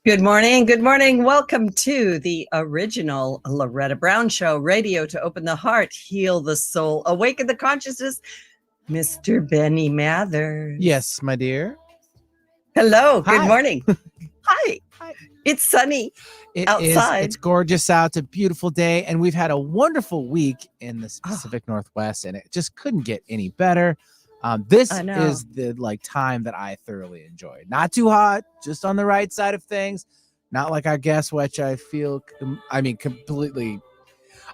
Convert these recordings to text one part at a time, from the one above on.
Good morning. Good morning. Welcome to the original Loretta Brown Show, radio to open the heart, heal the soul, awaken the consciousness. Mr. Benny Mathers. Yes, my dear. Hello. Good Hi. morning. Hi. Hi. It's sunny outside. It's gorgeous out. It's a beautiful day. And we've had a wonderful week in the Pacific Northwest, and it just couldn't get any better. This is the time that I thoroughly enjoy. Not too hot, just on the right side of things. Not like our guest, which I feel, completely.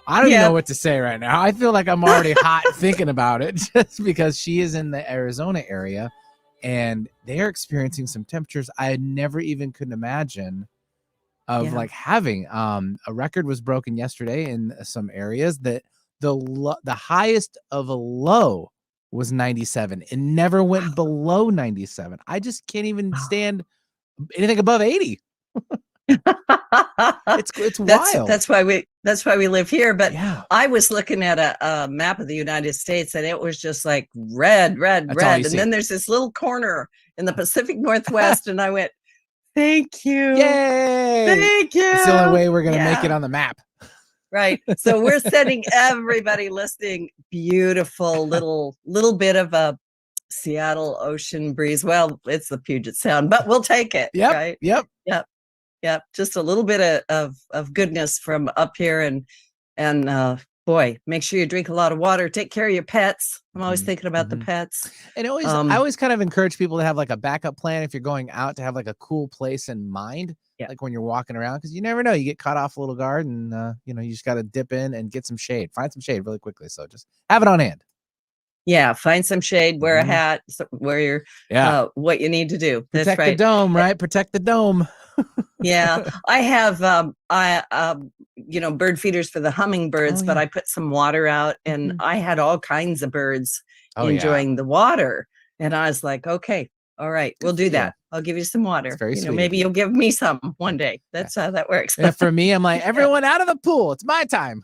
I don't even know what to say right now. I feel like I'm already hot thinking about it, just because she is in the Arizona area, and they are experiencing some temperatures I never even could imagine of having. A record was broken yesterday in some areas that the highest of a low was 97. It never went below 97. I just can't even stand anything above 80. It's wild. That's why we live here. But I was looking at a map of the United States, and it was just like red. And then there's this little corner in the Pacific Northwest, and I went, thank you. Yay! Thank you. It's the only way we're going to make it on the map. Right. So we're sending everybody listening beautiful little bit of a Seattle ocean breeze. Well, it's the Puget Sound, but we'll take it. Yep. Right? Yep. Just a little bit of goodness from up here, and boy, make sure you drink a lot of water. Take care of your pets. I'm always thinking about the pets. And I always kind of encourage people to have like a backup plan if you're going out, to have like a cool place in mind. Like when you're walking around, because you never know, you get caught off a little guard, and you just got to dip in and get some shade. Find some shade really quickly. So just have it on hand. Yeah, find some shade, wear a hat, wear your what you need to do. That's Protect right. the dome, right? Protect the dome. Yeah, I have bird feeders for the hummingbirds, but I put some water out, and I had all kinds of birds enjoying the water, and I was like, okay, all right, we'll do that. I'll give you some water. Very sweet. Maybe you'll give me some one day. That's how that works. And for me, I'm like, everyone out of the pool. It's my time.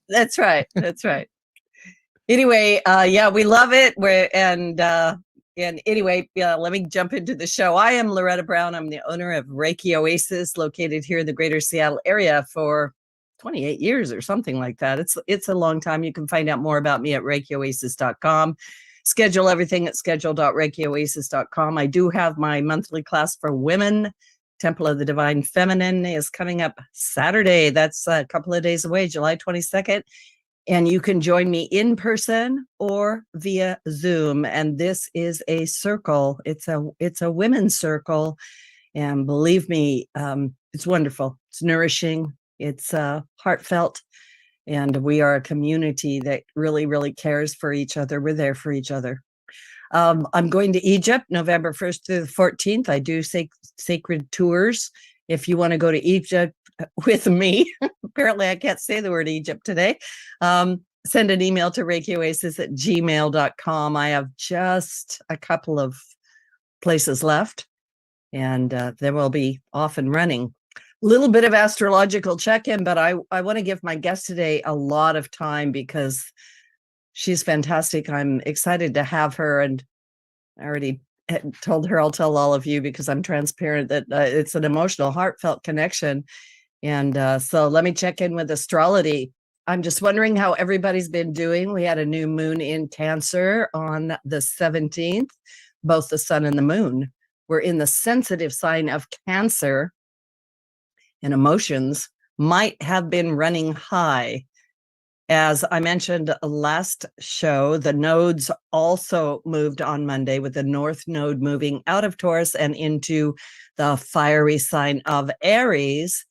That's right. Anyway, we love it. Anyway, let me jump into the show. I am Loretta Brown. I'm the owner of Reiki Oasis, located here in the greater Seattle area for 28 years or something like that. It's a long time. You can find out more about me at ReikiOasis.com. Schedule everything at schedule.ReikiOasis.com. I do have my monthly class for women. Temple of the Divine Feminine is coming up Saturday. That's a couple of days away, July 22nd. And you can join me in person or via Zoom. And this is a circle. It's a women's circle. And believe me, it's wonderful. It's nourishing. It's heartfelt. And we are a community that really, really cares for each other. We're there for each other. I'm going to Egypt November 1st through the 14th. I do sacred tours. If you want to go to Egypt with me, apparently I can't say the word Egypt today, send an email to reikioasis@gmail.com. I have just a couple of places left, and then we'll be off and running. Little bit of astrological check-in, but I want to give my guest today a lot of time because she's fantastic. I'm excited to have her, and I already told her I'll tell all of you because I'm transparent that it's an emotional, heartfelt connection. And so let me check in with astrology. I'm just wondering how everybody's been doing. We had a new moon in Cancer on the 17th. Both the sun and the moon were in the sensitive sign of Cancer, and emotions might have been running high. As I mentioned last show, the nodes also moved on Monday, with the North Node moving out of Taurus and into the fiery sign of Aries,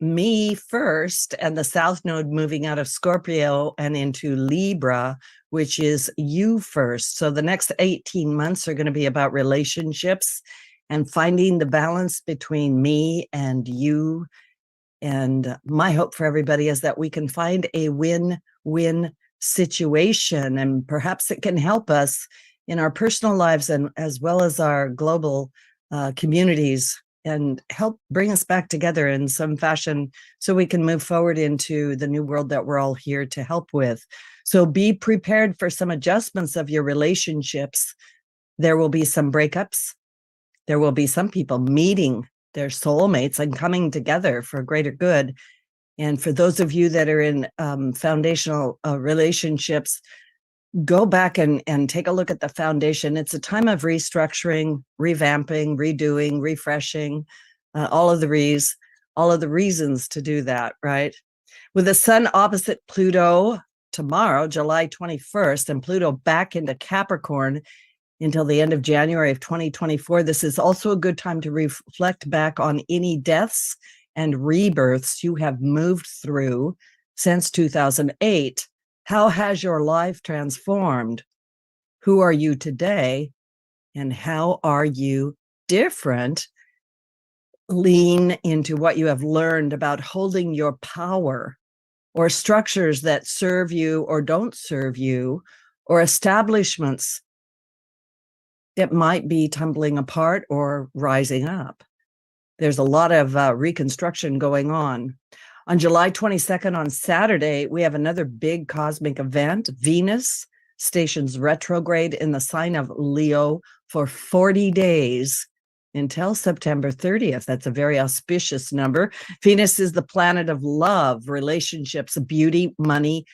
me first, and the South Node moving out of Scorpio and into Libra, which is you first. So the next 18 months are going to be about relationships and finding the balance between me and you. And my hope for everybody is that we can find a win-win situation, and perhaps it can help us in our personal lives and as well as our global communities, and help bring us back together in some fashion so we can move forward into the new world that we're all here to help with. So be prepared for some adjustments of your relationships. There will be some breakups. There will be some people meeting they're soulmates and coming together for a greater good. And for those of you that are in foundational relationships, go back and take a look at the foundation. It's a time of restructuring, revamping, redoing, refreshing, all of the reasons to do that, right? With the sun opposite Pluto tomorrow, July 21st, and Pluto back into Capricorn until the end of January of 2024, this is also a good time to reflect back on any deaths and rebirths you have moved through since 2008. How has your life transformed? Who are you today? And how are you different? Lean into what you have learned about holding your power, or structures that serve you or don't serve you, or establishments that might be tumbling apart or rising up. There's a lot of reconstruction going on. On July 22nd, on Saturday, we have another big cosmic event. Venus stations retrograde in the sign of Leo for 40 days until September 30th. That's a very auspicious number. Venus is the planet of love, relationships, beauty, money,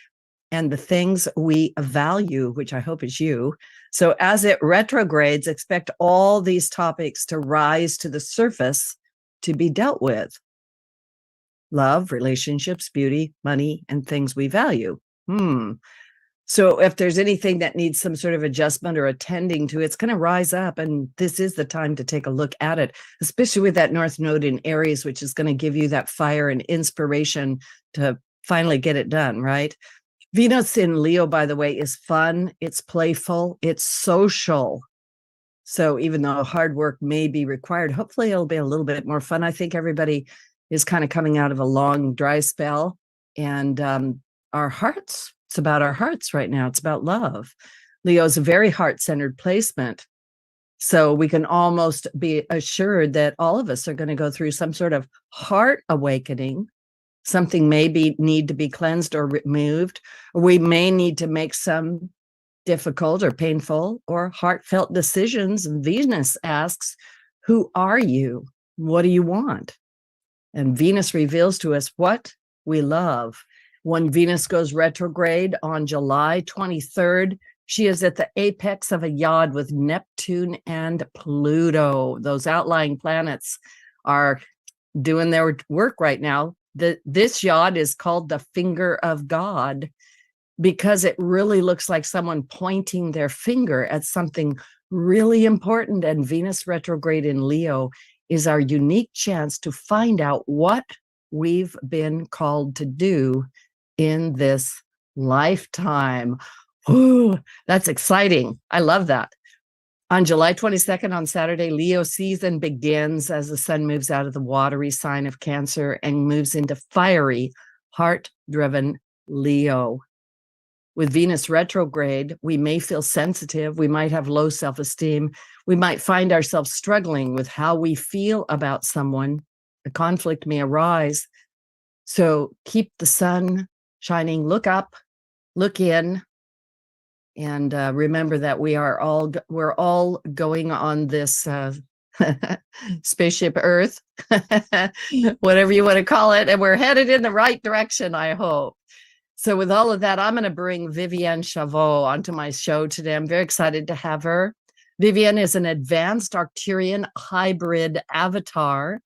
and the things we value, which I hope is you. So as it retrogrades, expect all these topics to rise to the surface to be dealt with. Love, relationships, beauty, money, and things we value. So if there's anything that needs some sort of adjustment or attending to, it's going to rise up. And this is the time to take a look at it, especially with that North Node in Aries, which is going to give you that fire and inspiration to finally get it done, right? Venus in Leo, by the way, is fun. It's playful. It's social. So even though hard work may be required, hopefully it'll be a little bit more fun. I think everybody is kind of coming out of a long, dry spell. And our hearts, it's about our hearts right now. It's about love. Leo is a very heart-centered placement. So we can almost be assured that all of us are going to go through some sort of heart awakening. Something may need to be cleansed or removed, or we may need to make some difficult or painful or heartfelt decisions. And Venus asks, who are you? What do you want? And Venus reveals to us what we love. When Venus goes retrograde on July 23rd, she is at the apex of a yod with Neptune and Pluto. Those outlying planets are doing their work right now. This yod is called the finger of God because it really looks like someone pointing their finger at something really important. And Venus retrograde in Leo is our unique chance to find out what we've been called to do in this lifetime. Ooh, that's exciting. I love that. On July 22nd, on Saturday, Leo season begins as the sun moves out of the watery sign of Cancer and moves into fiery, heart-driven Leo. With Venus retrograde, we may feel sensitive. We might have low self-esteem. We might find ourselves struggling with how we feel about someone. A conflict may arise. So keep the sun shining. Look up, look in, and remember that we're all going on this spaceship Earth, whatever you want to call it, and we're headed in the right direction, I hope. So with all of that, I'm going to bring Viviane Chauvet onto my show today. I'm very excited to have her. Viviane is an advanced Arcturian hybrid avatar,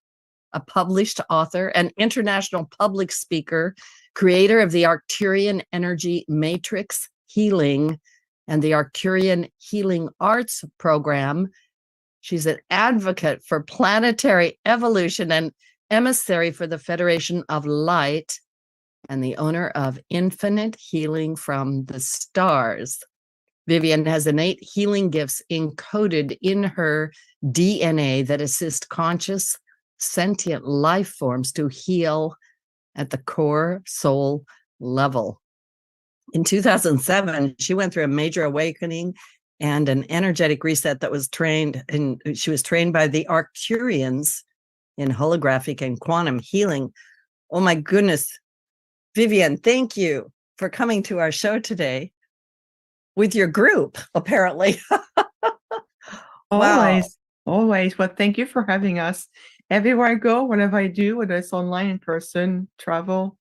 a published author, an international public speaker, creator of the Arcturian Energy Matrix Healing and the Arcturian Healing Arts Program. She's an advocate for planetary evolution and emissary for the Federation of Light, and the owner of Infinite Healing from the Stars. Viviane has innate healing gifts encoded in her DNA that assist conscious, sentient life forms to heal at the core soul level. In 2007, she went through a major awakening and an energetic reset that was trained, and she was trained by the Arcturians in holographic and quantum healing. Oh my goodness. Viviane, thank you for coming to our show today with your group, apparently. Always. Well, thank you for having us. everywhere I go, whatever I do, whether it's online, in person, travel,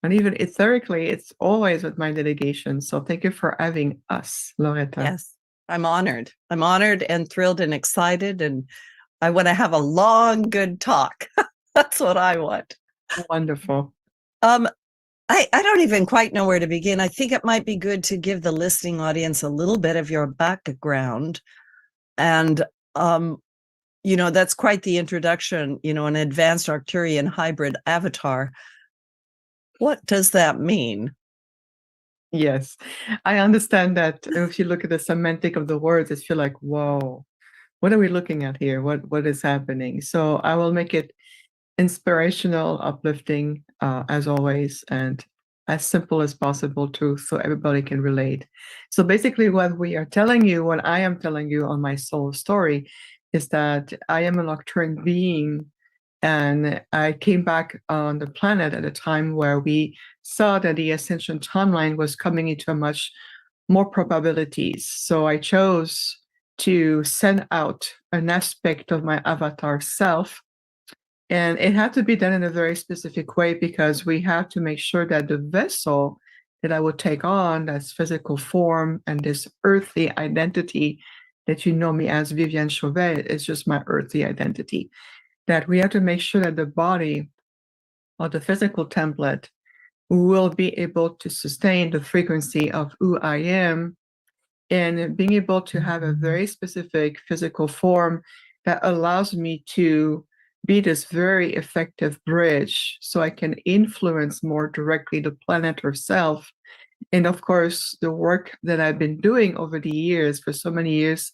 and even etherically, it's always with my delegation. So thank you for having us, Loretta. Yes, I'm honored. I'm honored and thrilled and excited, and I want to have a long, good talk. That's what I want. Wonderful. I don't even quite know where to begin. I think it might be good to give the listening audience a little bit of your background. And, that's quite the introduction, an advanced Arcturian hybrid avatar. What does that mean? Yes, I understand that if you look at the semantic of the words, it's feel like, whoa, what are we looking at here? What is happening? So I will make it inspirational, uplifting, as always, and as simple as possible too, so everybody can relate. So basically what we are telling you, what I am telling you on my soul story, is that I am an Arcturian being, and I came back on the planet at a time where we saw that the ascension timeline was coming into a much more probabilities. So I chose to send out an aspect of my avatar self, and it had to be done in a very specific way because we have to make sure that the vessel that I would take on, that's physical form and this earthly identity that you know me as Viviane Chauvet, is just my earthly identity. That we have to make sure that the body or the physical template will be able to sustain the frequency of who I am, and being able to have a very specific physical form that allows me to be this very effective bridge so I can influence more directly the planet herself. And of course, the work that I've been doing over the years, for so many years,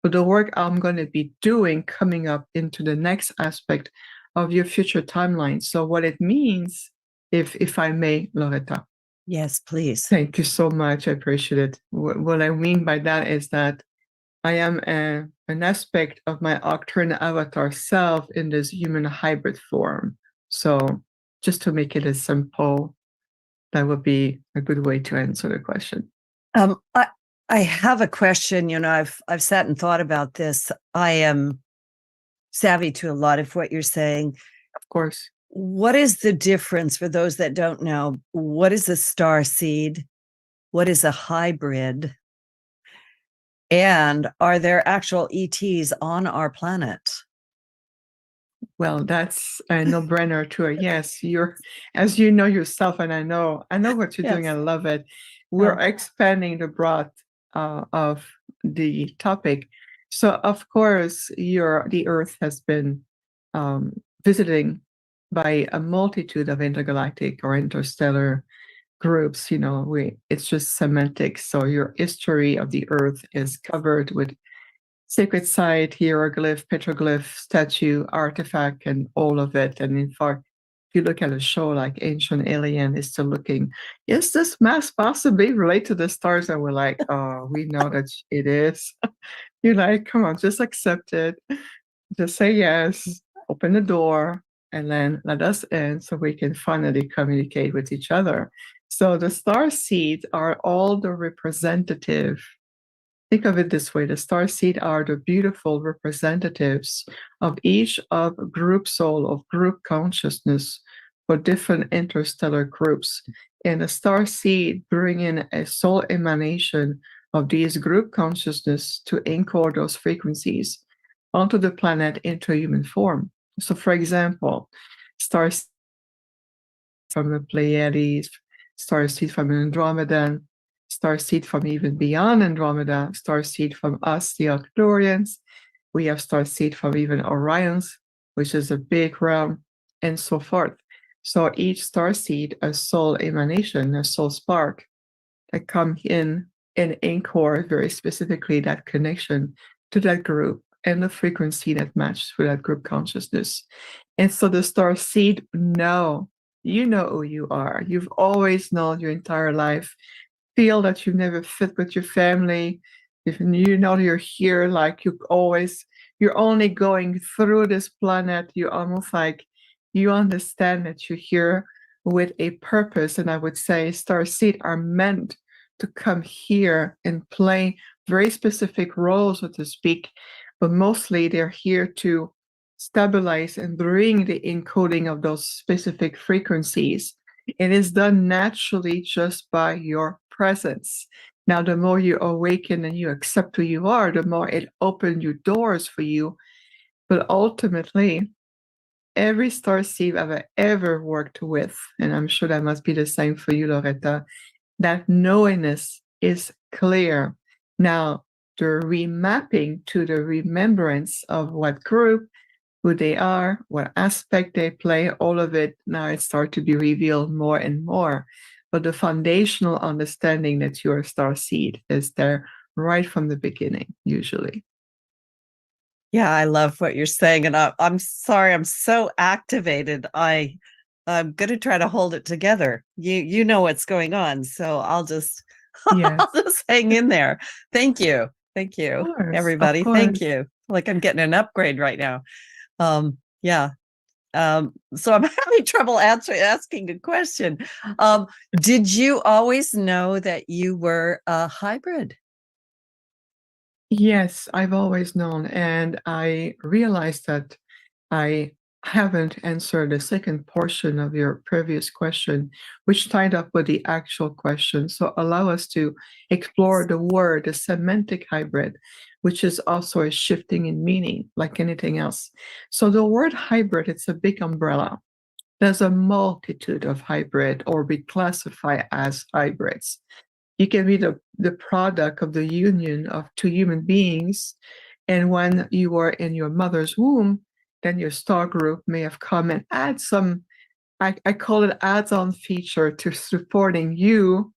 but the work I'm going to be doing coming up into the next aspect of your future timeline. So what it means, if I may, Loretta. Yes, please. Thank you so much. I appreciate it. What I mean by that is that I am an aspect of my Arcturian avatar self in this human hybrid form. So just to make it as simple, that would be a good way to answer the question. I have a question. I've sat and thought about this. I am savvy to a lot of what you're saying. Of course. What is the difference for those that don't know? What is a star seed? What is a hybrid? And are there actual ETs on our planet? Well, that's a no-brainer to a yes. You're, as you know yourself, and I know what you're doing. I love it. We're expanding the breadth of the topic. So, of course, the Earth has been visiting by a multitude of intergalactic or interstellar groups. It's just semantics. So your history of the Earth is covered with sacred site, hieroglyph, petroglyph, statue, artifact, and all of it. And in fact, if you look at a show like Ancient Alien, it's still looking, is this mass possibly relate to the stars? And we're like, oh, we know that it is. You're like, come on, just accept it. Just say yes, open the door, and then let us in so we can finally communicate with each other. So the star seeds are all the representative. Think of it this way: the star seed are the beautiful representatives of each of group soul, of group consciousness for different interstellar groups. And the star seed bring in a soul emanation of these group consciousness to encode those frequencies onto the planet into a human form. So for example, star seed from the Pleiades, star seed from Andromeda, star seed from even beyond Andromeda, star seed from us, the Arcturians. We have star seed from even Orions, which is a big realm, and so forth. So each star seed, a soul emanation, a soul spark that come in and anchor very specifically that connection to that group and the frequency that matches with that group consciousness. And so the star seed you know who you are. You've always known your entire life. Feel that you never fit with your family. If you know you're here, like you're only going through this planet. You almost like you understand that you're here with a purpose. And I would say star seed are meant to come here and play very specific roles, so to speak, but mostly they're here to stabilize and bring the encoding of those specific frequencies. It is done naturally just by your presence. Now, the more you awaken and you accept who you are, the more it opens your doors for you. But ultimately, every starseed I've ever worked with, and I'm sure that must be the same for you, Loretta, that knowingness is clear. Now, the remapping to the remembrance of what group, who they are, what aspect they play, all of it, now it starts to be revealed more and more. But the foundational understanding that you're a starseed is there right from the beginning, usually. Yeah, I love what you're saying. And I'm sorry, I'm so activated. I'm going to try to hold it together. You know what's going on. So I'll just, Yes. I'll just hang in there. Thank you. Thank you, everybody. Thank you. Like I'm getting an upgrade right now. Yeah. So I'm having trouble asking a question. Did you always know that you were a hybrid? Yes, I've always known. And I realized that I haven't answered the second portion of your previous question, which tied up with the actual question. So allow us to explore the word, the semantic hybrid, which is also a shifting in meaning like anything else. So the word hybrid, it's a big umbrella. There's a multitude of hybrid, or we classify as hybrids. You can be the product of the union of two human beings. And when you were in your mother's womb, then your star group may have come and add some, I call it add-on feature to supporting you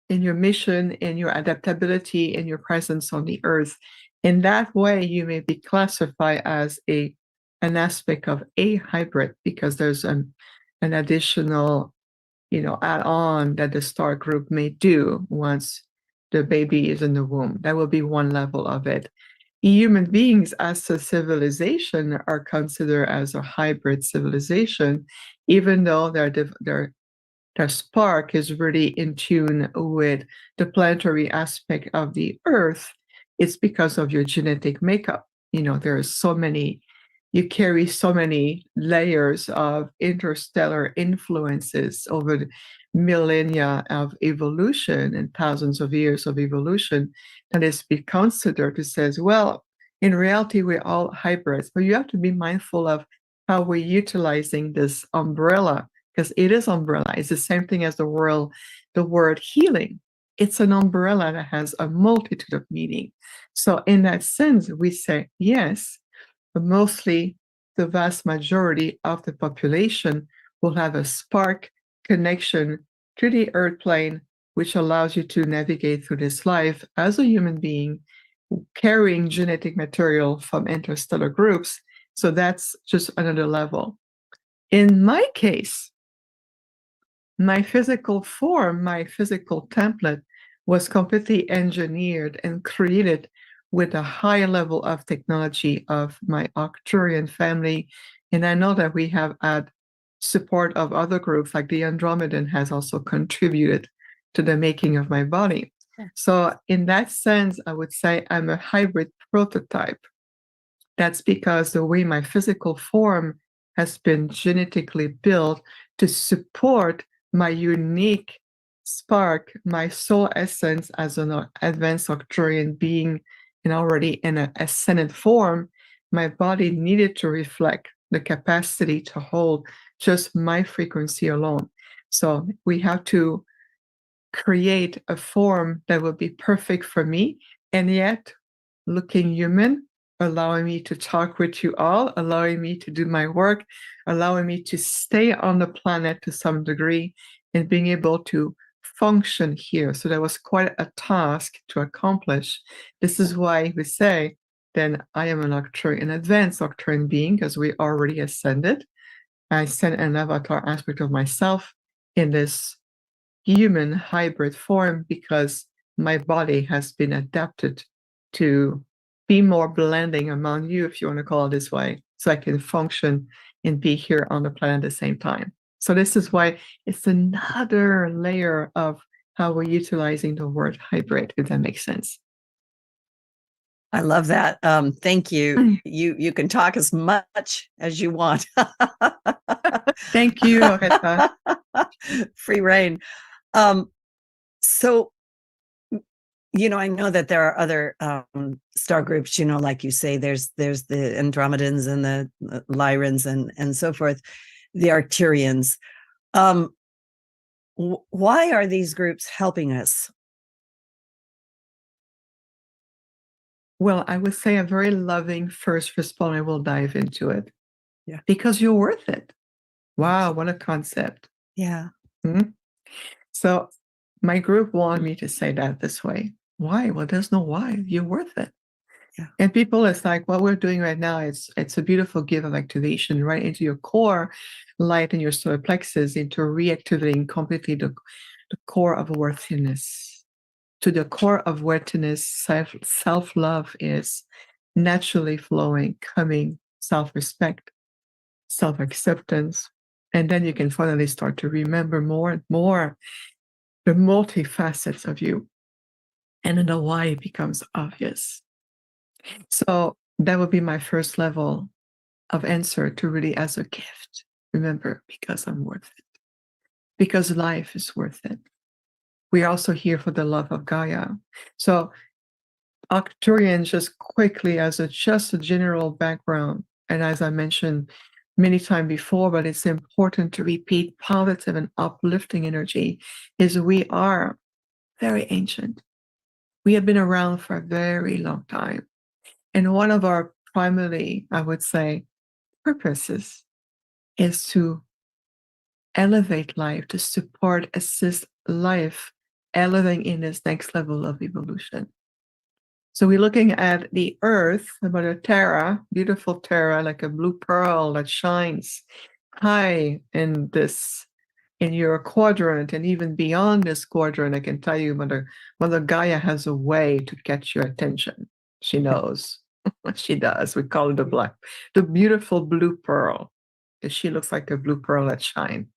in your mission, in your adaptability, in your presence on the earth. In that way, you may be classified as an aspect of a hybrid because there's an additional add-on that the star group may do once the baby is in the womb. That will be one level of it. Human beings as a civilization are considered as a hybrid civilization, even though their spark is really in tune with the planetary aspect of the earth. It's because of your genetic makeup. There are so many, you carry so many layers of interstellar influences over the millennia of evolution and thousands of years of evolution that is be considered to says, well, in reality, we're all hybrids, but you have to be mindful of how we're utilizing this umbrella, because it is umbrella. It's the same thing as the word healing. It's an umbrella that has a multitude of meaning. So in that sense, we say, yes, but mostly the vast majority of the population will have a spark connection to the earth plane, which allows you to navigate through this life as a human being, carrying genetic material from interstellar groups. So that's just another level. In my case, my physical form, my physical template was completely engineered and created with a high level of technology of my Arcturian family. And I know that we have had support of other groups, like the Andromedan has also contributed to the making of my body. Yeah. So in that sense, I would say I'm a hybrid prototype. That's because the way my physical form has been genetically built to support my unique spark, my soul essence as an advanced Arcturian being and already in an ascended form, my body needed to reflect the capacity to hold just my frequency alone. So we have to create a form that will be perfect for me, and yet looking human, allowing me to talk with you all, allowing me to do my work, allowing me to stay on the planet to some degree, and being able to function here. So that was quite a task to accomplish. This is why we say, then I am an advanced Arcturian being, because we already ascended. I sent an avatar aspect of myself in this human hybrid form because my body has been adapted to be more blending among you, if you want to call it this way, so I can function and be here on the planet at the same time. So this is why it's another layer of how we're utilizing the word hybrid, if that makes sense. I love that. Thank you. You can talk as much as you want. Thank you, Loretta. Free reign. So, I know that there are other star groups, like you say, there's the Andromedans and the Lyrans and so forth, the Arcturians. Why are these groups helping us? Well, I would say a very loving first responder will dive into it. Yeah. Because you're worth it. Wow, what a concept. Yeah. Mm-hmm. So my group wanted me to say that this way. Why? Well, there's no why. You're worth it. Yeah. And people, it's like what we're doing right now. It's a beautiful gift of activation right into your core, light in your solar plexus, into reactivating completely the core of worthiness. To the core of worthiness, self-love is naturally flowing, coming, self-respect, self-acceptance. And then you can finally start to remember more and more the multifacets of you. And then the why becomes obvious. So that would be my first level of answer to really as a gift. Remember, because I'm worth it. Because life is worth it. We're also here for the love of Gaia. So Arcturian, just quickly as just a general background, and as I mentioned many times before, but it's important to repeat, positive and uplifting energy is we are very ancient. We have been around for a very long time. And one of our primarily, I would say, purposes is to elevate life, to support, assist life, elevating in this next level of evolution. So we're looking at the Earth, Mother Terra, beautiful Terra, like a blue pearl that shines high in your quadrant, and even beyond this quadrant. I can tell you, Mother Gaia has a way to catch your attention. She knows what she does. We call it the beautiful blue pearl, because she looks like a blue pearl that shines.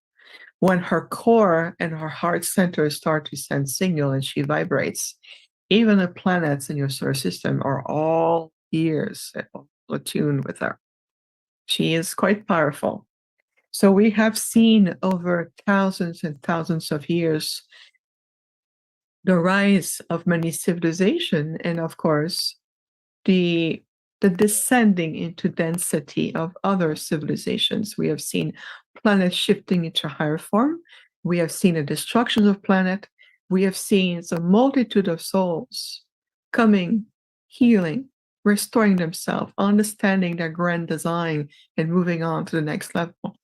When her core and her heart center start to send signal and she vibrates, even the planets in your solar system are all ears, attuned with her. She is quite powerful. So we have seen over thousands and thousands of years the rise of many civilizations, and of course, the descending into density of other civilizations. We have seen planets shifting into higher form. We have seen a destruction of planet. We have seen a multitude of souls coming, healing, restoring themselves, understanding their grand design, and moving on to the next level.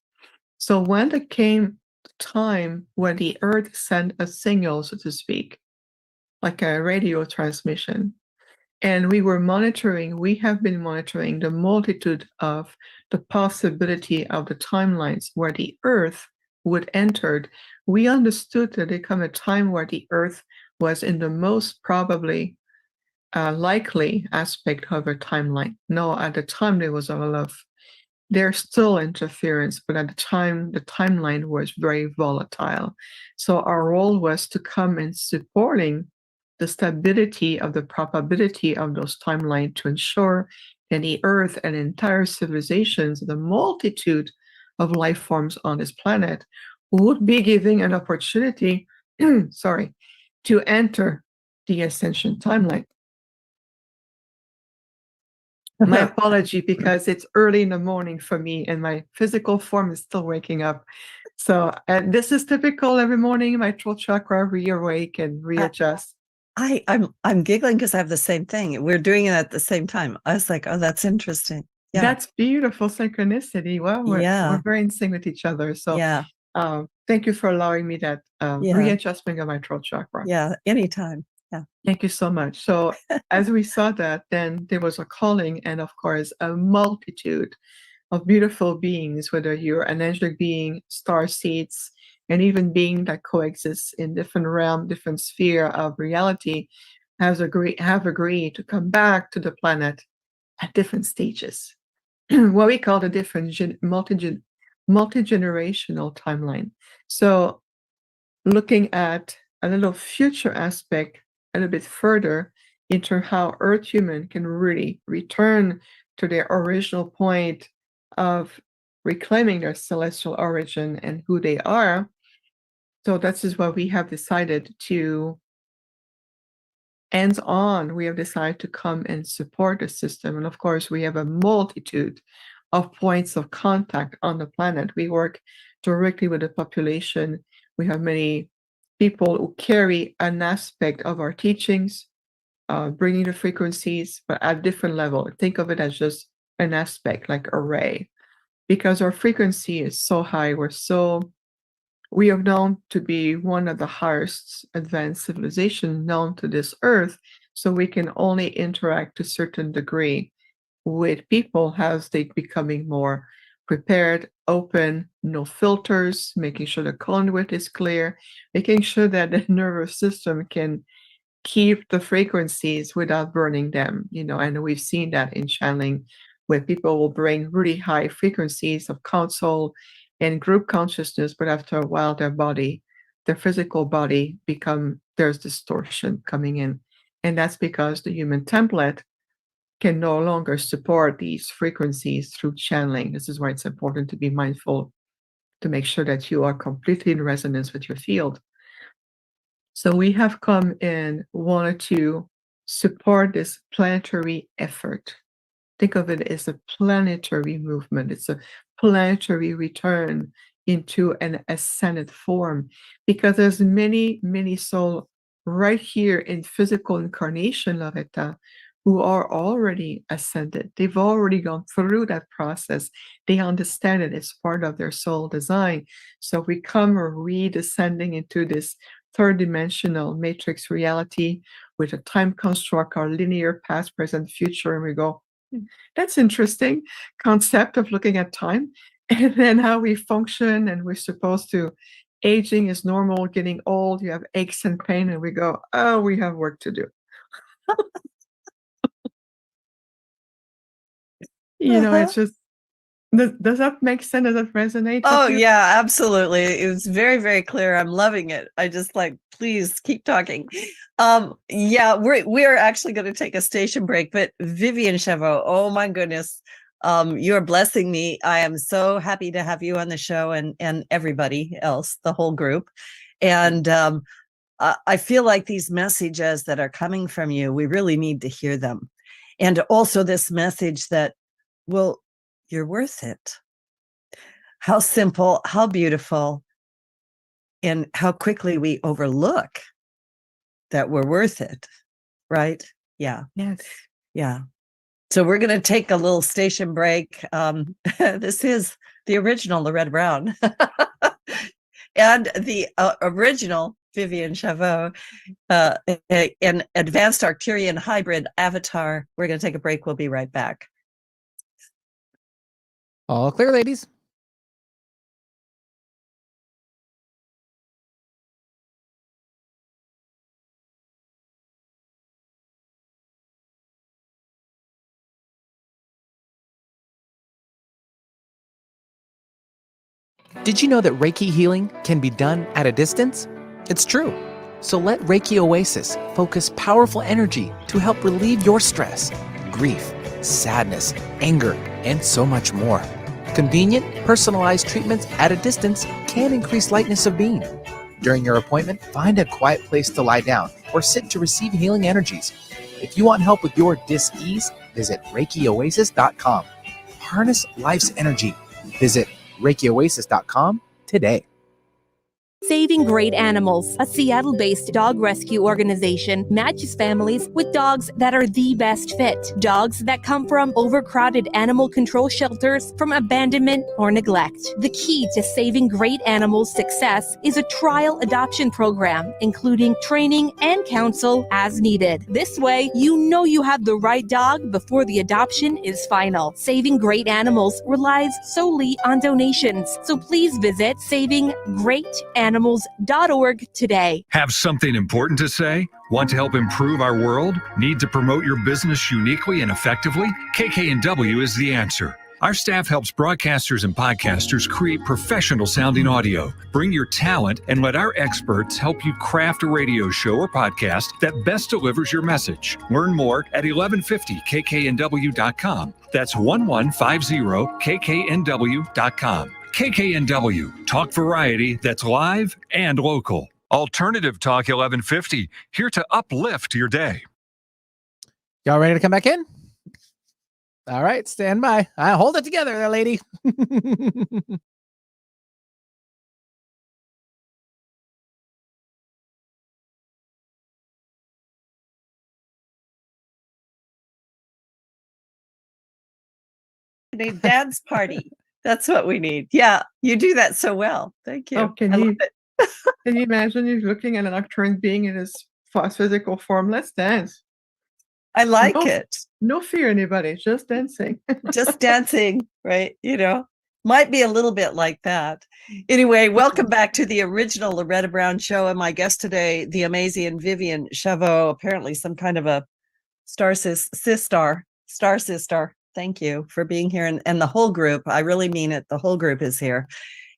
So when there came time when the Earth sent a signal, so to speak, like a radio transmission, and we have been monitoring the multitude of the possibility of the timelines where the Earth would enter. We understood that there come a time where the Earth was in the most probably likely aspect of a timeline. No, at the time there was a lot of, there's still interference, but at the time, the timeline was very volatile. So our role was to come in supporting the stability of the probability of those timelines to ensure that the Earth and entire civilizations, the multitude of life forms on this planet, would be giving an opportunity, to enter the ascension timeline. My apology, because it's early in the morning for me and my physical form is still waking up. So this is typical every morning. My throat chakra reawake and readjust. I'm giggling because I have the same thing. We're doing it at the same time. I was like, oh, that's interesting. Yeah. That's beautiful synchronicity. Well, we're very in sync with each other. So yeah. Thank you for allowing me that readjustment of my throat chakra. Yeah, anytime. Yeah. Thank you so much. So as we saw that, then there was a calling and of course a multitude of beautiful beings, whether you're an angelic being, star seeds, and even being that coexists in different realm, different sphere of reality, have agreed to come back to the planet at different stages. What we call the different multi-generational timeline. So looking at a little future aspect a little bit further, into how Earth human can really return to their original point of reclaiming their celestial origin and who they are. So this is what we have decided to hands-on. We have decided to come and support the system. And of course, we have a multitude of points of contact on the planet. We work directly with the population. We have many people who carry an aspect of our teachings, bringing the frequencies, but at different level. Think of it as just an aspect, like array, because our frequency is so high. We are known to be one of the highest advanced civilizations known to this earth, so we can only interact to a certain degree with people as they becoming more prepared, open, no filters, making sure the conduit is clear, making sure that the nervous system can keep the frequencies without burning them, and we've seen that in channeling, where people will bring really high frequencies of console and group consciousness, but after a while their physical body there's distortion coming in. And that's because the human template can no longer support these frequencies through channeling. This is why it's important to be mindful, to make sure that you are completely in resonance with your field. So we have come and wanted to support this planetary effort. Think of it as a planetary movement. It's a planetary return into an ascended form, because there's many, many souls right here in physical incarnation, Loretta, who are already ascended. They've already gone through that process. They understand it. It's part of their soul design. So we come redescending into this third dimensional matrix reality with a time construct, our linear past, present, future, and we go, that's interesting concept of looking at time and then how we function, and we're supposed to, aging is normal, getting old, you have aches and pain, and we go, oh, we have work to do. It's just, does that make sense? Does that resonate? Oh, yeah, absolutely. It was very, very clear. I'm loving it. I just please keep talking. Yeah, we're actually going to take a station break, but Viviane Chauvet, oh my goodness, you're blessing me. I am so happy to have you on the show, and everybody else, the whole group. And I feel like these messages that are coming from you, we really need to hear them. And also this message that, well, you're worth it. How simple, how beautiful, and how quickly we overlook that we're worth it, right? Yeah. Yes. Yeah. So we're going to take a little station break. This is the original Loretta Brown and the original Viviane Chauvet, an advanced Arcturian hybrid avatar. We're going to take a break. We'll be right back. All clear, ladies. Did you know that Reiki healing can be done at a distance? It's true. So let Reiki Oasis focus powerful energy to help relieve your stress, grief, sadness, anger, and so much more. Convenient, personalized treatments at a distance can increase lightness of being. During your appointment, find a quiet place to lie down or sit to receive healing energies. If you want help with your dis-ease, visit ReikiOasis.com. Harness life's energy. Visit ReikiOasis.com today. Saving Great Animals, a Seattle-based dog rescue organization, matches families with dogs that are the best fit. Dogs that come from overcrowded animal control shelters, from abandonment or neglect. The key to Saving Great Animals' success is a trial adoption program, including training and counsel as needed. This way, you know you have the right dog before the adoption is final. Saving Great Animals relies solely on donations, so please visit savinggreatanimals.org today. Have something important to say? Want to help improve our world? Need to promote your business uniquely and effectively? KK&W is the answer. Our staff helps broadcasters and podcasters create professional sounding audio. Bring your talent and let our experts help you craft a radio show or podcast that best delivers your message. Learn more at 1150kknw.com. That's 1150kknw.com. KKNW, talk variety that's live and local. Alternative Talk 1150, here to uplift your day. Y'all ready to come back in? All right, stand by. Hold it together there, lady. A dance party. That's what we need. Yeah, you do that so well. Thank you. Oh, can you imagine you looking at an Arcturian being in his physical form? Let's dance. I like it. No fear, anybody. Just dancing. Just dancing, right? Might be a little bit like that. Anyway, welcome back to the original Loretta Brown Show. And my guest today, the amazing Viviane Chauvet, apparently some kind of a star sister. Thank you for being here. And the whole group, I really mean it. The whole group is here.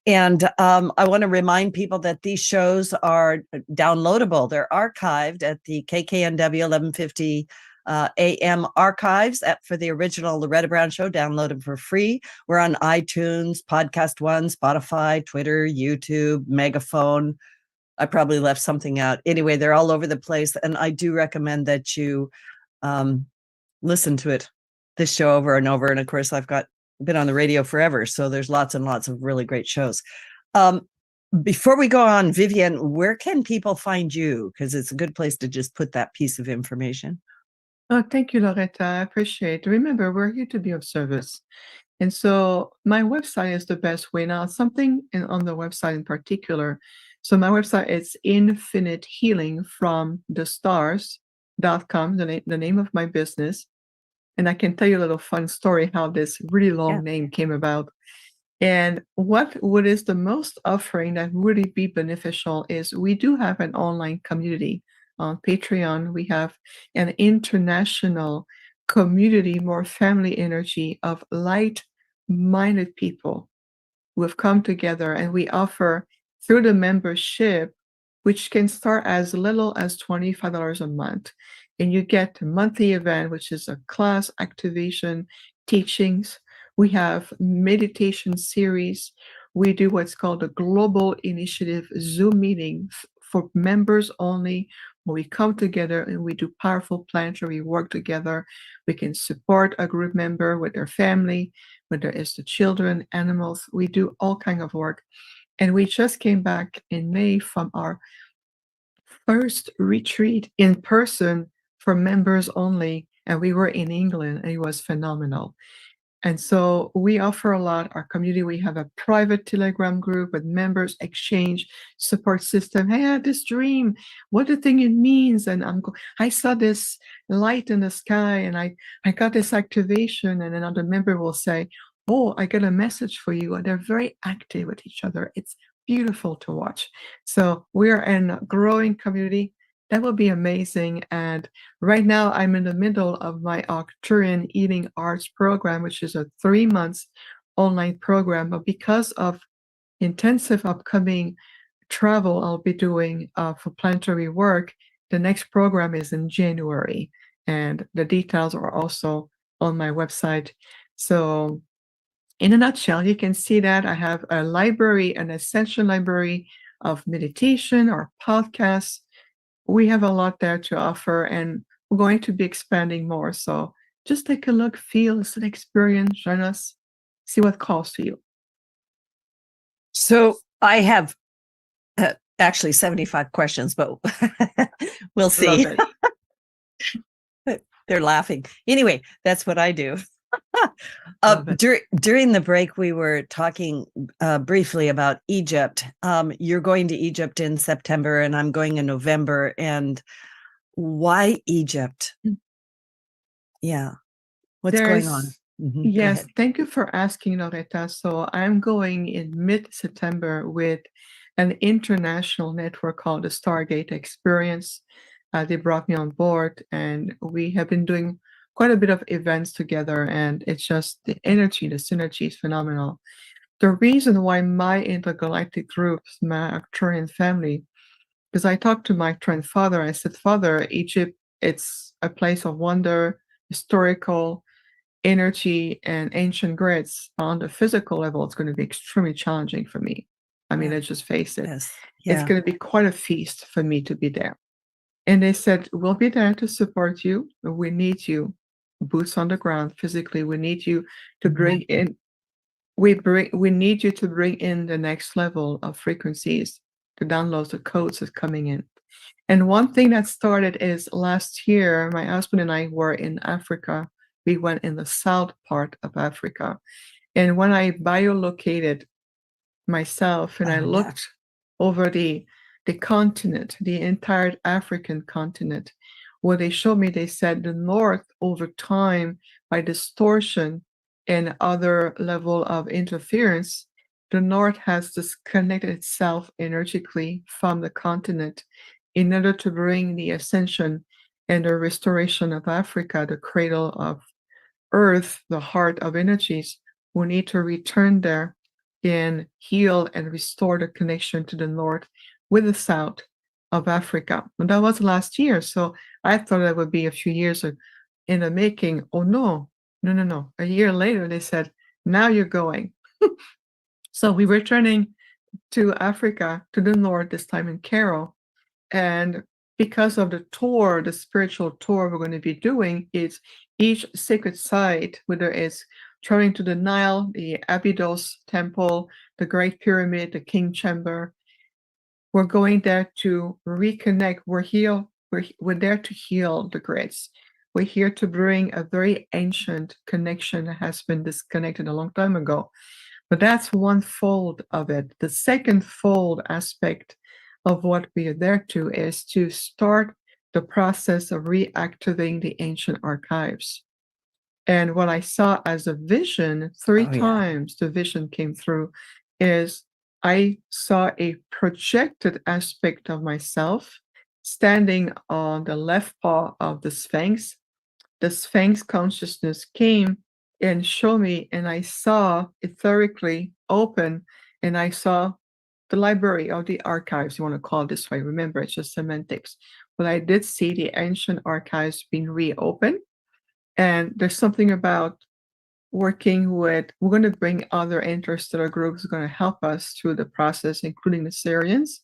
And I want to remind people that these shows are downloadable. They're archived at the KKNW 1150 AM archives for the original Loretta Brown Show, downloaded for free. We're on iTunes, Podcast One, Spotify, Twitter, YouTube, Megaphone. I probably left something out. Anyway, they're all over the place. And I do recommend that you listen to this show over and over. And of course, I've been on the radio forever. So there's lots and lots of really great shows. Before we go on, Viviane, where can people find you? Because it's a good place to just put that piece of information. Oh, thank you, Loretta. I appreciate it. Remember, we're here to be of service. And so my website is the best way. Now, something on the website in particular. So my website is Infinite Healing from the stars.com, the name of my business. And I can tell you a little fun story how this really long name came about. And what is the most offering that would really be beneficial is we do have an online community. On Patreon, we have an international community, more family energy of light-minded people who have come together, and we offer through the membership, which can start as little as $25 a month. And you get a monthly event, which is a class, activation, teachings. We have meditation series. We do what's called a global initiative Zoom meeting for members only, where we come together and we do powerful plans where we work together. We can support a group member with their family, whether it's the children, animals. We do all kinds of work. And we just came back in May from our first retreat in person for members only. And we were in England, and it was phenomenal. And so we offer a lot. Our community, we have a private Telegram group with members exchange support system. Hey, I had this dream. What do you think it means? And I saw this light in the sky, and I got this activation. And another member will say, oh, I got a message for you. And they're very active with each other. It's beautiful to watch. So we're in a growing community. That would be amazing. And right now I'm in the middle of my Arcturian Eating Arts program, which is a 3 months online program. But because of intensive upcoming travel I'll be doing for planetary work, the next program is in January. And the details are also on my website. So in a nutshell, you can see that I have a library, an essential library of meditation or podcasts. We have a lot there to offer, and we're going to be expanding more. So just take a look, feel, it's an experience, join us, see what calls to you. So I have actually 75 questions, but we'll see. They're laughing. Anyway, that's what I do. During the break, we were talking briefly about Egypt. You're going to Egypt in September, and I'm going in November. And why Egypt? Yeah. What's going on? Mm-hmm. Yes, thank you for asking, Loretta. So I'm going in mid-September with an international network called the Stargate Experience. They brought me on board, and we have been doing quite a bit of events together, and it's just the energy, the synergy is phenomenal. The reason why my intergalactic groups, my Arcturian family, because I talked to my Arcturian father, I said, Father, Egypt, it's a place of wonder, historical energy, and ancient grids. On the physical level, it's going to be extremely challenging for me. I mean, let's just face it. Yes. It's going to be quite a feast for me to be there. And they said, we'll be there to support you. We need you, boots on the ground, physically. We need you to bring in, we need you to bring in the next level of frequencies, to download the codes that's coming in. And one thing that started is last year, my husband and I were in Africa. We went in the south part of Africa. And when I biolocated myself and I looked over the continent, the entire African continent, what they showed me, they said the north over time, by distortion and other level of interference, the north has disconnected itself energetically from the continent in order to bring the ascension and the restoration of Africa, the cradle of earth, the heart of energies. We need to return there and heal and restore the connection to the north with the south of Africa. And that was last year. So I thought that would be a few years in the making. Oh, no. A year later, they said, now you're going. So we were returning to Africa, to the north, this time in Cairo. And because of the tour, the spiritual tour we're going to be doing, is each sacred site, whether it's traveling to the Nile, the Abydos Temple, the Great Pyramid, the King Chamber, we're going there to reconnect. We're there to heal the grids. We're here to bring a very ancient connection that has been disconnected a long time ago. But that's one fold of it. The second fold aspect of what we are there to is to start the process of reactivating the ancient archives. And what I saw as a vision, three times the vision came through, is I saw a projected aspect of myself standing on the left paw of the Sphinx. The Sphinx consciousness came and showed me, and I saw etherically open, and I saw the library of the archives, you want to call it this way. Remember, it's just semantics. But I did see the ancient archives being reopened. And there's something about working with, we're going to bring other interstellar groups who are going to help us through the process, including the Syrians.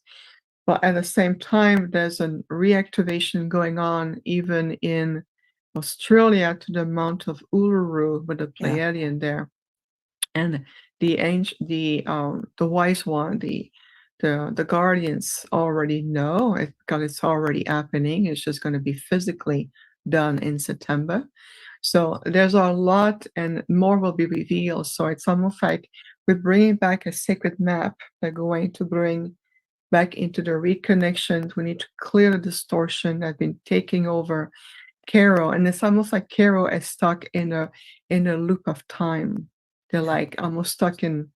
But at the same time, there's a reactivation going on even in Australia to the Mount of Uluru with the Pleiadian there. And the wise one, the guardians already know it because it's already happening. It's just going to be physically done in September. So there's a lot, and more will be revealed. So it's almost like we're bringing back a sacred map. They're going to bring back into the reconnections. We need to clear the distortion that's been taking over Cairo, and it's almost like Cairo is stuck in a loop of time. They're like almost stuck in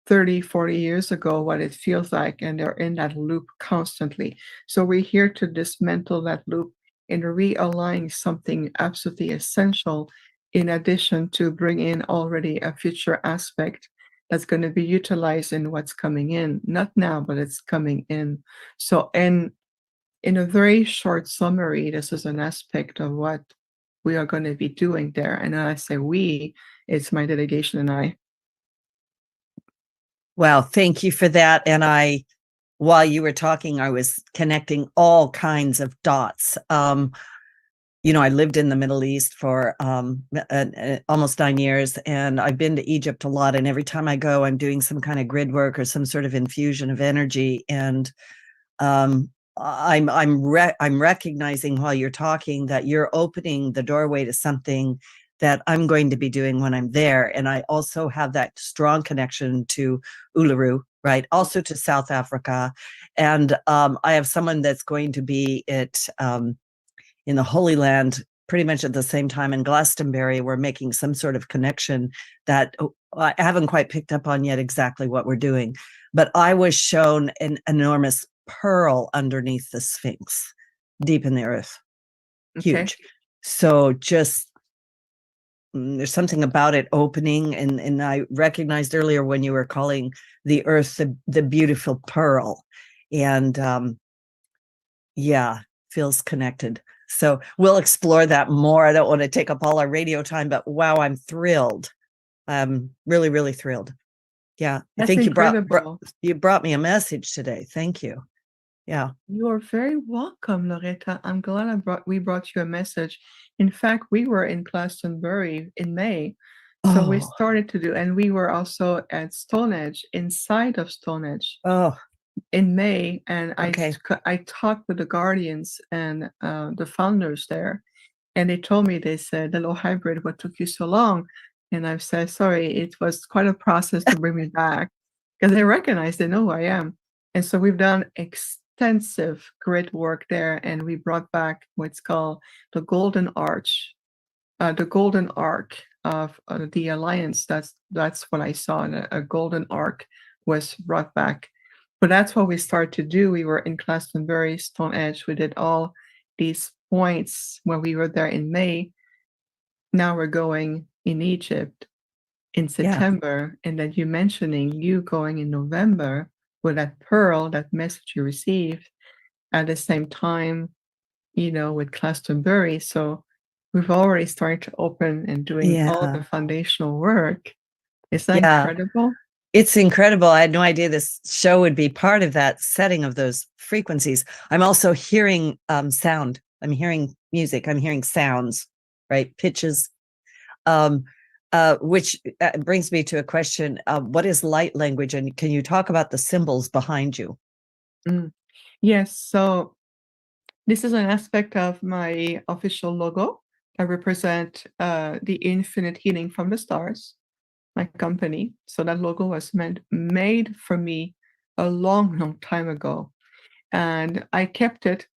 30, 40 years ago, what it feels like, and they're in that loop constantly. So we're here to dismantle that loop and realign something absolutely essential, in addition to bring in already a future aspect that's going to be utilized in what's coming in. Not now, but it's coming in. So in a very short summary, this is an aspect of what we are going to be doing there. And when I say we, it's my delegation and I. Well, thank you for that. And while you were talking, I was connecting all kinds of dots. I lived in the Middle East for almost 9 years, and I've been to Egypt a lot. And every time I go, I'm doing some kind of grid work or some sort of infusion of energy. And I'm recognizing while you're talking that you're opening the doorway to something that I'm going to be doing when I'm there. And I also have that strong connection to Uluru, right? Also to South Africa. And I have someone that's going to be in the Holy Land pretty much at the same time in Glastonbury. We're making some sort of connection that I haven't quite picked up on yet exactly what we're doing. But I was shown an enormous pearl underneath the Sphinx, deep in the earth. Huge. So just there's something about it opening, and I recognized earlier when you were calling the earth the beautiful pearl, and yeah, feels connected. So we'll explore that more. I don't want to take up all our radio time, but wow, I'm thrilled. I'm really, really thrilled. Yeah, That's I think incredible. you brought me a message today. Thank you. Yeah. You are very welcome, Loretta. I'm glad we brought you a message. In fact, we were in Glastonbury in May. So we started to do, and we were also at Stonehenge, inside of Stonehenge. In May, and I talked with the guardians and the founders there, and they told me, they said, "Hello, hybrid, what took you so long?" And I've said, "Sorry, it was quite a process to bring me back," because they recognize, they know who I am. And so we've done extensive grid work there, and we brought back what's called the Golden Arch, the Golden Arc of the Alliance. That's what I saw. A golden arc was brought back. But that's what we started to do. We were in Glastonbury, Stonehenge. We did all these points when we were there in May. Now we're going in Egypt in September. And then you mentioning you going in November with that pearl, that message you received at the same time, with Glastonbury. So we've already started to open and doing all the foundational work. Is that incredible? It's incredible. I had no idea this show would be part of that setting of those frequencies. I'm also hearing sound. I'm hearing music. I'm hearing sounds, right? Pitches, which brings me to a question. What is light language? And can you talk about the symbols behind you? Yes. So this is an aspect of my official logo. I represent the infinite healing from the stars, my company. So that logo was made for me a long time ago. And I kept it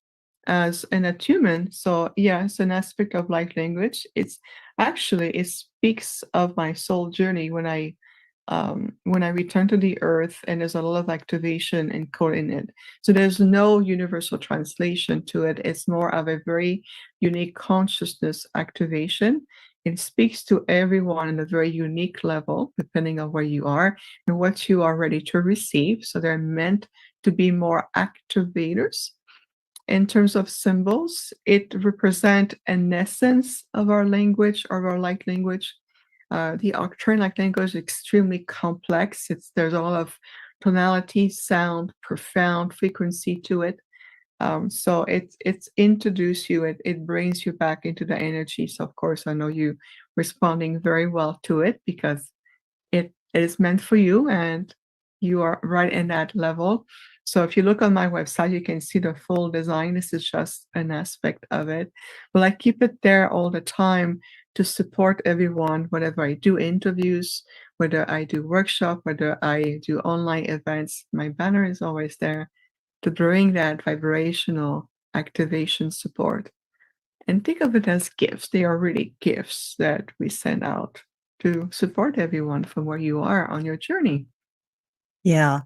as an attunement. So yeah, it's an aspect of light language. It speaks of my soul journey when I return to the earth, and there's a lot of activation encoded in it. So there's no universal translation to it. It's more of a very unique consciousness activation. It speaks to everyone on a very unique level, depending on where you are and what you are ready to receive. So they're meant to be more activators. In terms of symbols, it represents an essence of our language, of our light language. The Arcturian light language is extremely complex. There's a lot of tonality, sound, profound frequency to it. So it's introduced you, it brings you back into the energy. So of course, I know you responding very well to it because it is meant for you and you are right in that level. So if you look on my website, you can see the full design. This is just an aspect of it. But I keep it there all the time to support everyone, whenever I do interviews, whether I do workshop, whether I do online events, my banner is always there to bring that vibrational activation support. And think of it as gifts. They are really gifts that we send out to support everyone from where you are on your journey. Yeah.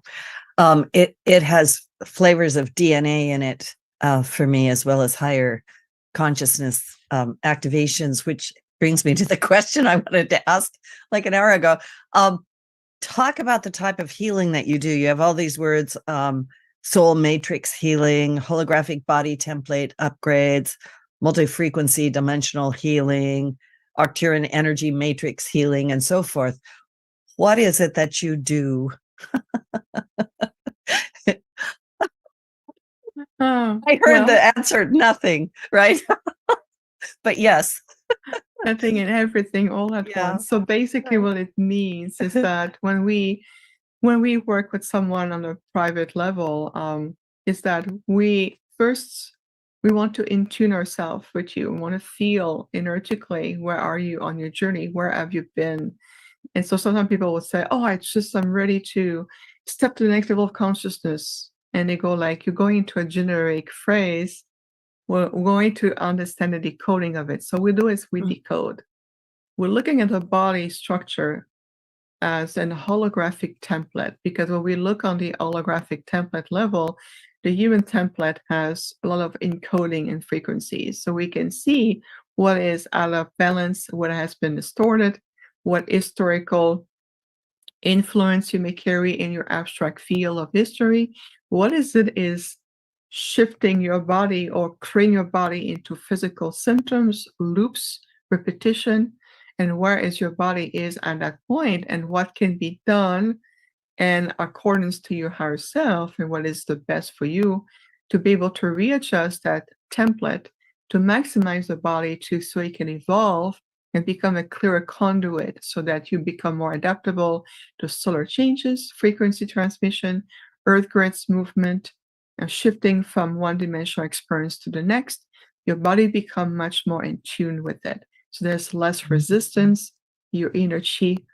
It has flavors of DNA in it for me, as well as higher consciousness activations, which brings me to the question I wanted to ask like an hour ago. Talk about the type of healing that you do. You have all these words, soul matrix healing, holographic body template upgrades, multi-frequency dimensional healing, Arcturian energy matrix healing, and so forth. What is it that you do? I heard the answer, nothing, right? But yes. Nothing and everything all at once. So basically what it means is that when we work with someone on a private level, is that we want to in-tune ourselves with you. We want to feel energetically, where are you on your journey? Where have you been? And so sometimes people will say, oh, I'm ready to step to the next level of consciousness. And they go like, you're going into a generic phrase. We're going to understand the decoding of it. So we do is we decode. We're looking at the body structure as an holographic template, because when we look on the holographic template level, the human template has a lot of encoding and frequencies. So we can see what is out of balance, what has been distorted, what historical influence you may carry in your abstract field of history. What is shifting your body or creating your body into physical symptoms, loops, repetition, and where is your body is at that point, and what can be done in accordance to your higher self, and what is the best for you to be able to readjust that template to maximize the body so it can evolve and become a clearer conduit so that you become more adaptable to solar changes, frequency transmission, earth grids movement, shifting from one dimensional experience to the next. Your body become much more in tune with it. So there's less resistance, your energy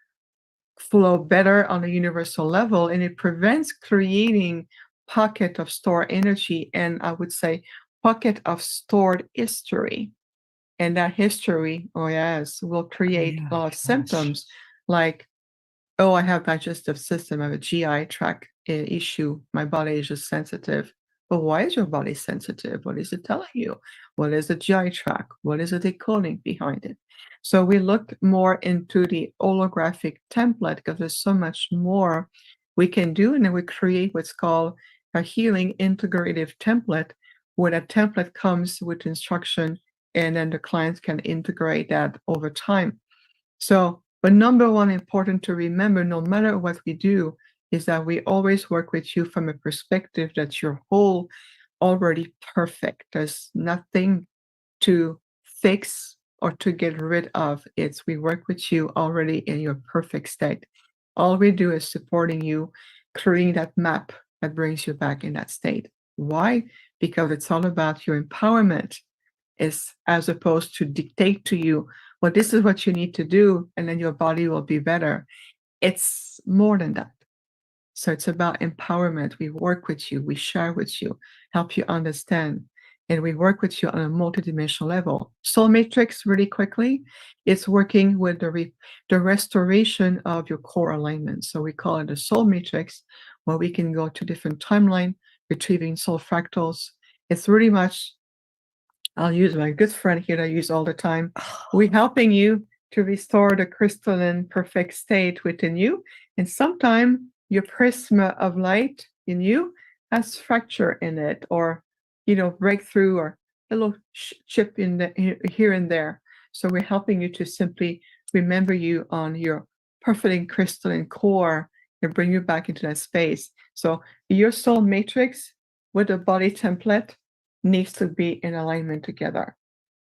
flow better on a universal level, and it prevents creating pocket of stored energy, and I would say pocket of stored history. And that history, will create a lot of symptoms like, oh, I have digestive system, I have a GI tract issue, my body is just sensitive. But why is your body sensitive? What is it telling you? What is the GI tract? What is the decoding behind it? So we look more into the holographic template because there's so much more we can do. And then we create what's called a healing integrative template, where that template comes with instruction, and then the clients can integrate that over time. So, but number one, important to remember, no matter what we do, is that we always work with you from a perspective that you're whole, already perfect. There's nothing to fix or to get rid of. We work with you already in your perfect state. All we do is supporting you, creating that map that brings you back in that state. Why? Because it's all about your empowerment, as opposed to dictate to you, well, this is what you need to do, and then your body will be better. It's more than that. So it's about empowerment. We work with you, we share with you, help you understand, and we work with you on a multidimensional level. Soul Matrix, really quickly, it's working with the restoration of your core alignment. So we call it a Soul Matrix, where we can go to different timeline, retrieving soul fractals. It's really much, I'll use my good friend here that I use all the time. We're helping you to restore the crystalline perfect state within you. And sometimes your prisma of light in you has fracture in it, or, breakthrough, or a little chip in here and there. So we're helping you to simply remember you on your perfectly crystalline core and bring you back into that space. So your soul matrix with the body template needs to be in alignment together,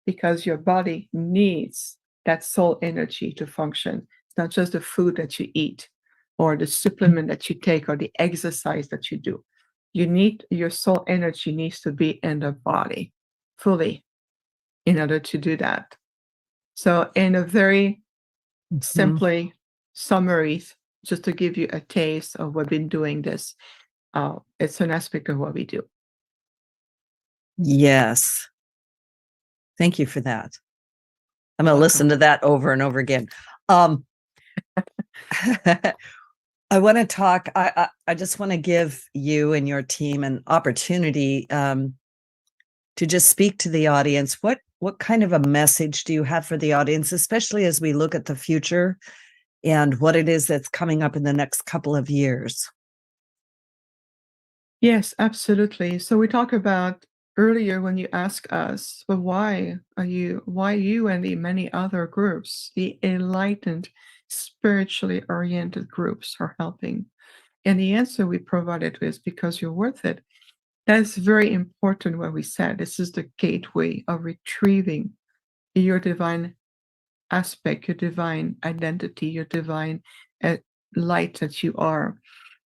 because your body needs that soul energy to function. It's not just the food that you eat or the supplement that you take or the exercise that you do. Your soul energy needs to be in the body fully in order to do that. So in a very simply summary, just to give you a taste of what we've been doing this, it's an aspect of what we do. Yes. Thank you for that. I'm going to listen to that over and over again. I want to talk, I just want to give you and your team an opportunity to just speak to the audience. What kind of a message do you have for the audience, especially as we look at the future and what it is that's coming up in the next couple of years? Yes, absolutely. So we talk about earlier when you ask us, well, why you and the many other groups, the enlightened, spiritually oriented groups are helping? And the answer we provided is because you're worth it. That's very important what we said. This is the gateway of retrieving your divine aspect, your divine identity, your divine light that you are.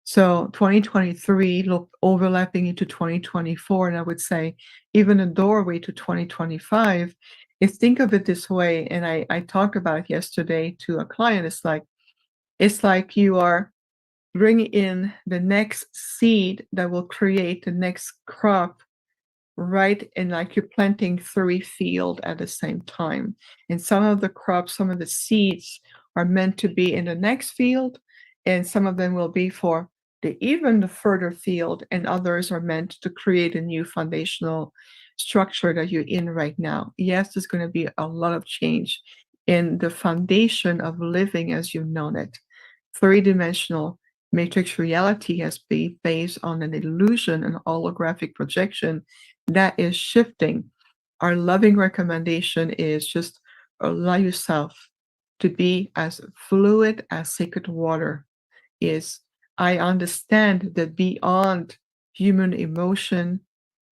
So 2023 looked overlapping into 2024, and I would say even a doorway to 2025. Is think of it this way, and I talked about it yesterday to a client. It's like you are bringing in the next seed that will create the next crop, right? And like you're planting 3 fields at the same time. And some of the crops, some of the seeds are meant to be in the next field, and some of them will be for even the further field, and others are meant to create a new foundational structure that you're in right now. Yes, there's going to be a lot of change in the foundation of living as you've known it. Three-dimensional matrix reality has been based on an illusion, an holographic projection that is shifting. Our loving recommendation is just allow yourself to be as fluid as sacred water is. I understand that beyond human emotion,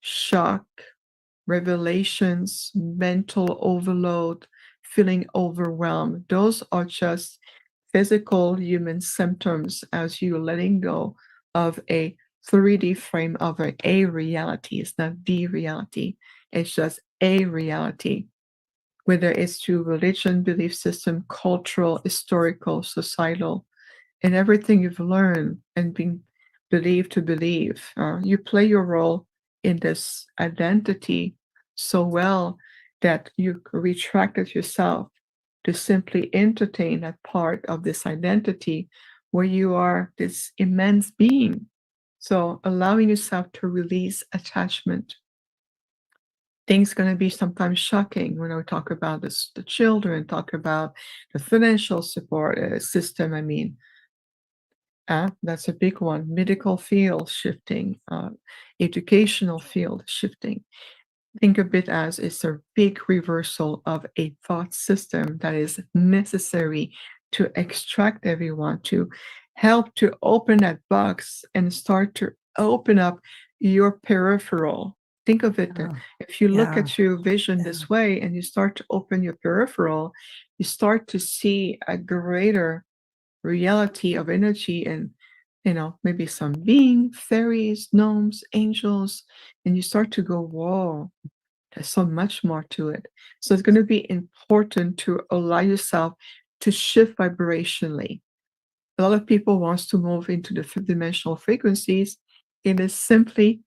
shock, revelations, mental overload, feeling overwhelmed, those are just physical human symptoms as you're letting go of a 3D frame of a reality. It's not the reality. It's just a reality, whether it's through religion, belief system, cultural, historical, societal, and everything you've learned and been believed to believe. You play your role in this identity so well that you retracted yourself to simply entertain that part of this identity where you are this immense being. So allowing yourself to release attachment. Things going to be sometimes shocking when we talk about this, the children, talk about the financial support system. I mean, that's a big one. Medical field shifting, educational field shifting. Think of it as it's a big reversal of a thought system that is necessary to extract everyone, to help to open that box and start to open up your peripheral. Think of it, if you look at your vision this way and you start to open your peripheral, you start to see a greater reality of energy and, maybe some being, fairies, gnomes, angels, and you start to go, whoa, there's so much more to it. So it's going to be important to allow yourself to shift vibrationally. A lot of people wants to move into the fifth dimensional frequencies. It is simply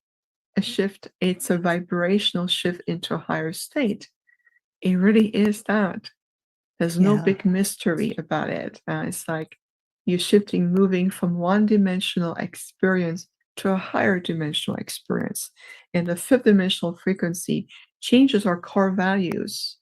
a shift. It's a vibrational shift into a higher state. It really is that. There's no big mystery about it. It's like you're shifting, moving from one-dimensional experience to a higher dimensional experience. And the fifth dimensional frequency changes our core values.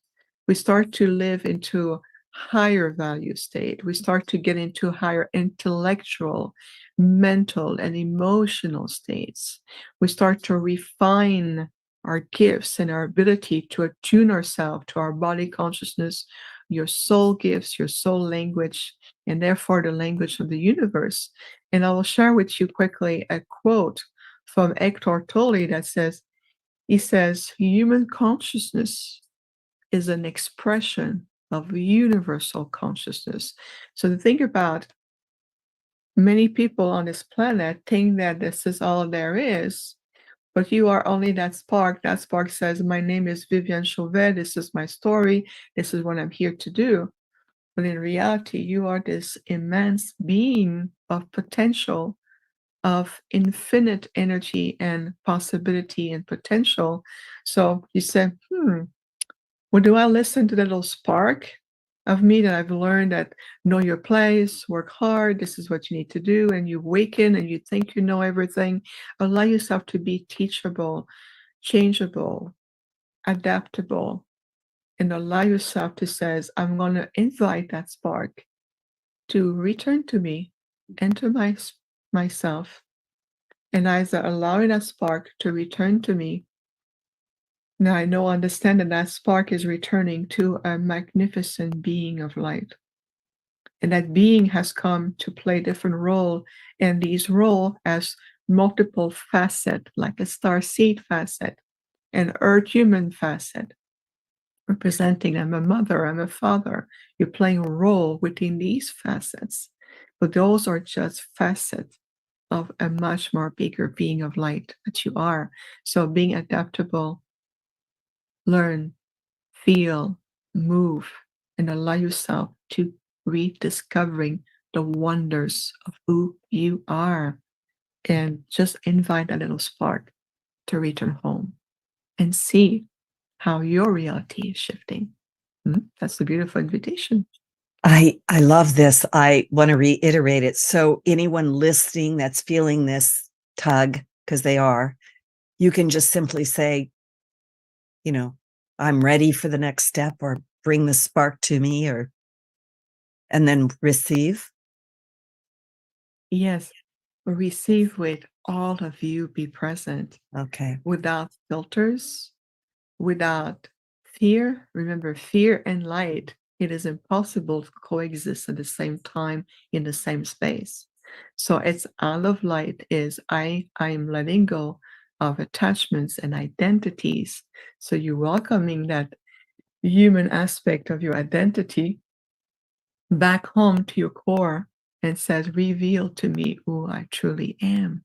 We start to live into a higher value state. We start to get into higher intellectual, mental, and emotional states. We start to refine our gifts and our ability to attune ourselves to our body consciousnness, your soul gifts, your soul language, and therefore the language of the universe. And I will share with you quickly a quote from Eckhart Tolle that says, he says, human consciousness is an expression of universal consciousness. So to think about, many people on this planet think that this is all there is, but you are only that spark. That spark says, my name is Viviane Chauvet. This is my story. This is what I'm here to do. But in reality, you are this immense being of potential, of infinite energy and possibility and potential. So you say, well, do I listen to that little spark of me that I've learned that know your place, work hard, this is what you need to do, and you awaken and you think you know everything? Allow yourself to be teachable, changeable, adaptable, and allow yourself to say, I'm going to invite that spark to return to me, enter myself. And as I allowing that spark to return to me, now I know, understand that spark is returning to a magnificent being of light. And that being has come to play a different role, and these role as multiple facet, like a star seed facet, an earth human facet, representing I'm a mother, I'm a father. You're playing a role within these facets, but those are just facets of a much more bigger being of light that you are. So being adaptable, learn, feel, move, and allow yourself to rediscovering the wonders of who you are. And just invite a little spark to return home and see how your reality is shifting. That's the beautiful invitation. I love this. I want to reiterate it. So anyone listening that's feeling this tug, because they are, you can just simply say, I'm ready for the next step, or bring the spark to me, and then receive. Yes, receive with all of you, be present. Okay. Without filters, without fear. Remember, fear and light, it is impossible to coexist at the same time in the same space. So it's all of light is I am letting go of attachments and identities. So you're welcoming that human aspect of your identity back home to your core and says, reveal to me who I truly am.